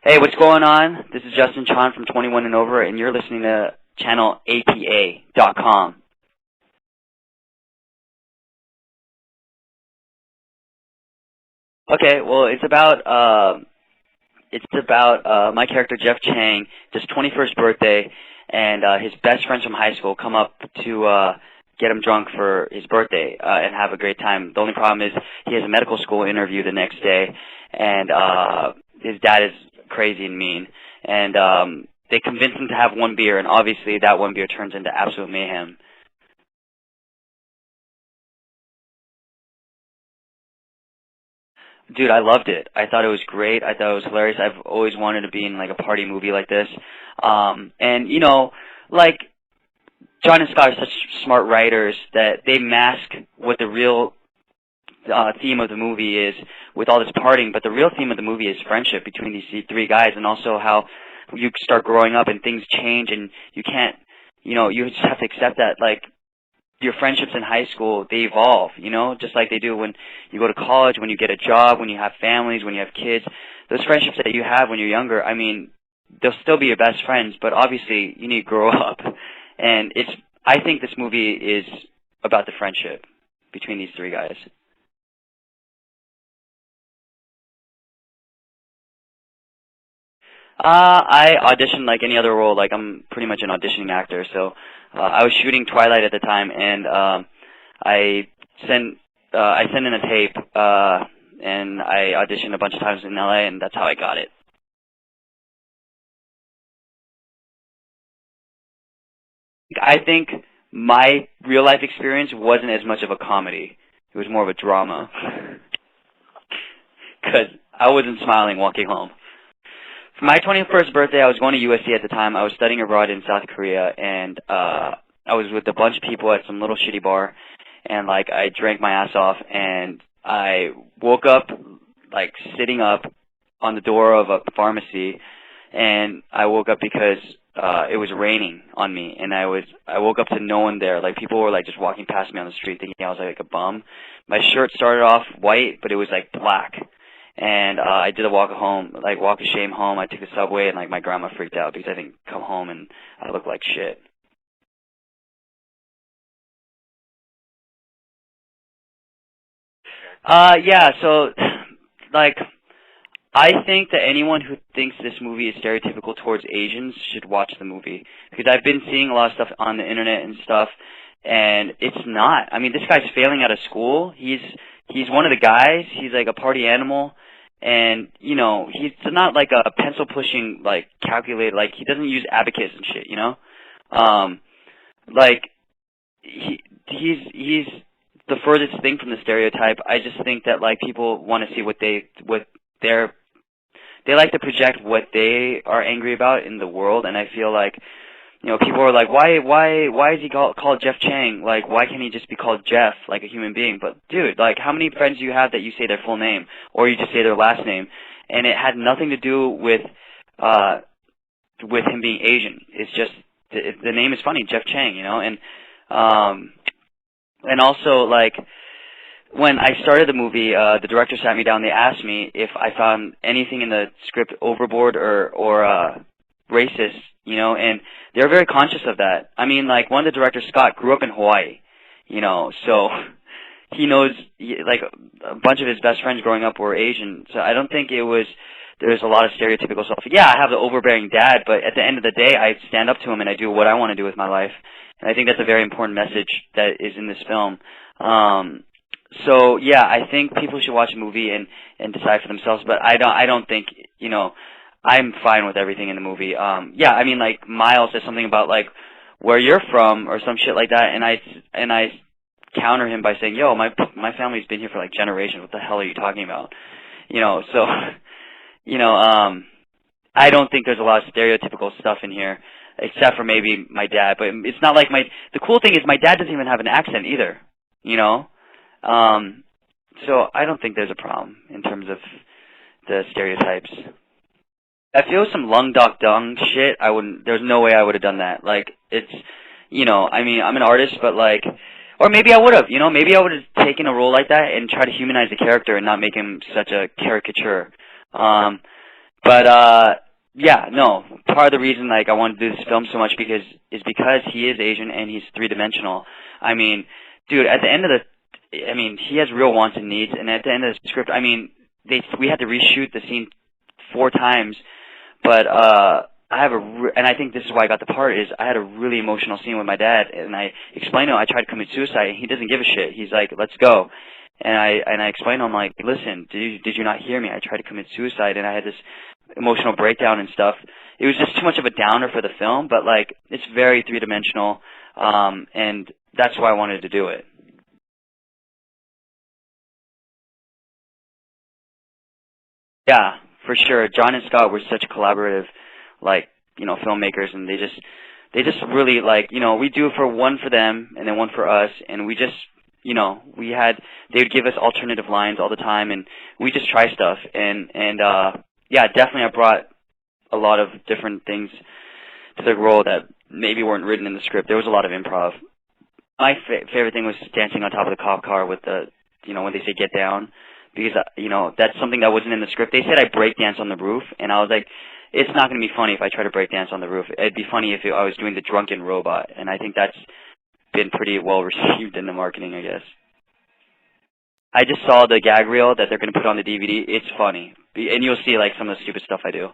Hey, what's going on? This is Justin Chon from 21 and Over, and you're listening to channel APA.com. Okay, well, it's about my character Jeff Chang, his 21st birthday, and his best friends from high school come up to get him drunk for his birthday and have a great time. The only problem is he has a medical school interview the next day, and his dad is crazy and mean, and they convince him to have one beer, and obviously that one beer turns into absolute mayhem. Dude, I loved it. I thought it was great. I thought it was hilarious. I've always wanted to be in like a party movie like this. And you know, like John and Scott are such smart writers that they mask what the real theme of the movie is with all this partying, but the real theme of the movie is friendship between these three guys, and also how you start growing up and things change, and you can't, you just have to accept that, like, your friendships in high school, they evolve, just like they do when you go to college, when you get a job, when you have families, when you have kids. Those friendships that you have when you're younger, I mean, they'll still be your best friends, but obviously you need to grow up. And I think this movie is about the friendship between these three guys. I auditioned like any other role. Like, I'm pretty much an auditioning actor. So I was shooting Twilight at the time, and I sent in a tape, and I auditioned a bunch of times in LA, and that's how I got it. I think my real life experience wasn't as much of a comedy. It was more of a drama because I wasn't smiling walking home. For my 21st birthday, I was going to USC at the time. I was studying abroad in South Korea, and I was with a bunch of people at some little shitty bar, and like I drank my ass off, and I woke up like sitting up on the door of a pharmacy, and I woke up because it was raining on me, and I woke up to no one there. Like, people were like just walking past me on the street thinking I was like a bum. My shirt started off white, but it was like black. And I did a walk of shame home. I took the subway, and like my grandma freaked out because I didn't come home and I looked like shit. Yeah, so like I think that anyone who thinks this movie is stereotypical towards Asians should watch the movie, because I've been seeing a lot of stuff on the internet and stuff, and it's not. I mean, this guy's failing out of school. He's one of the guys. He's like a party animal, and he's not like a pencil pushing like calculator. Like, he doesn't use abacus and shit. Um, like he's the furthest thing from the stereotype. I just think that like people want to see what they're they like to project what they are angry about in the world, and I feel like, people are like, why is he called Jeff Chang? Like, why can't he just be called Jeff, like a human being? But dude, like, how many friends do you have that you say their full name, or you just say their last name? And it had nothing to do with him being Asian. It's just the name is funny, Jeff Chang, and also, like, when I started the movie, the director sat me down. They asked me if I found anything in the script overboard or racist, and they're very conscious of that. I mean, like, one of the directors, Scott, grew up in Hawaii, so he knows, like, a bunch of his best friends growing up were Asian. So I don't think there's a lot of stereotypical stuff. Yeah, I have the overbearing dad, but at the end of the day, I stand up to him and I do what I want to do with my life. And I think that's a very important message that is in this film. So yeah, I think people should watch a movie and decide for themselves. But I don't think, I'm fine with everything in the movie. Yeah, I mean, like, Miles says something about like where you're from or some shit like that, and I counter him by saying, yo, my family's been here for like generations. What the hell are you talking about? So I don't think there's a lot of stereotypical stuff in here, except for maybe my dad. But it's not like the cool thing is my dad doesn't even have an accent either, So I don't think there's a problem in terms of the stereotypes. If it was some lung doc dung shit, there's no way I would have done that. Like, it's, I mean, I'm an artist, but like, or maybe I would have, maybe I would have taken a role like that and tried to humanize the character and not make him such a caricature. But yeah, no. Part of the reason like I wanted to do this film so much because he is Asian and he's three-dimensional. I mean, dude, at the end of he has real wants and needs, and at the end of the script, we had to reshoot the scene 4 times, but and I think this is why I got the part, is I had a really emotional scene with my dad, and I explained to him I tried to commit suicide, and he doesn't give a shit. He's like, let's go. And I explained to him, like, listen, did you not hear me? I tried to commit suicide, and I had this emotional breakdown and stuff. It was just too much of a downer for the film, but, like, it's very three-dimensional, and that's why I wanted to do it. Yeah, for sure. John and Scott were such collaborative, like, filmmakers, and they just really, like, we do one for them and then one for us, and we just, they would give us alternative lines all the time, and we just try stuff, and yeah, definitely I brought a lot of different things to the role that maybe weren't written in the script. There was a lot of improv. My favorite thing was dancing on top of the cop car with when they say get down, because, that's something that wasn't in the script. They said I break dance on the roof, and I was like, it's not going to be funny if I try to break dance on the roof. It'd be funny if I was doing the drunken robot, and I think that's been pretty well received in the marketing, I guess. I just saw the gag reel that they're going to put on the DVD. It's funny, and you'll see like some of the stupid stuff I do.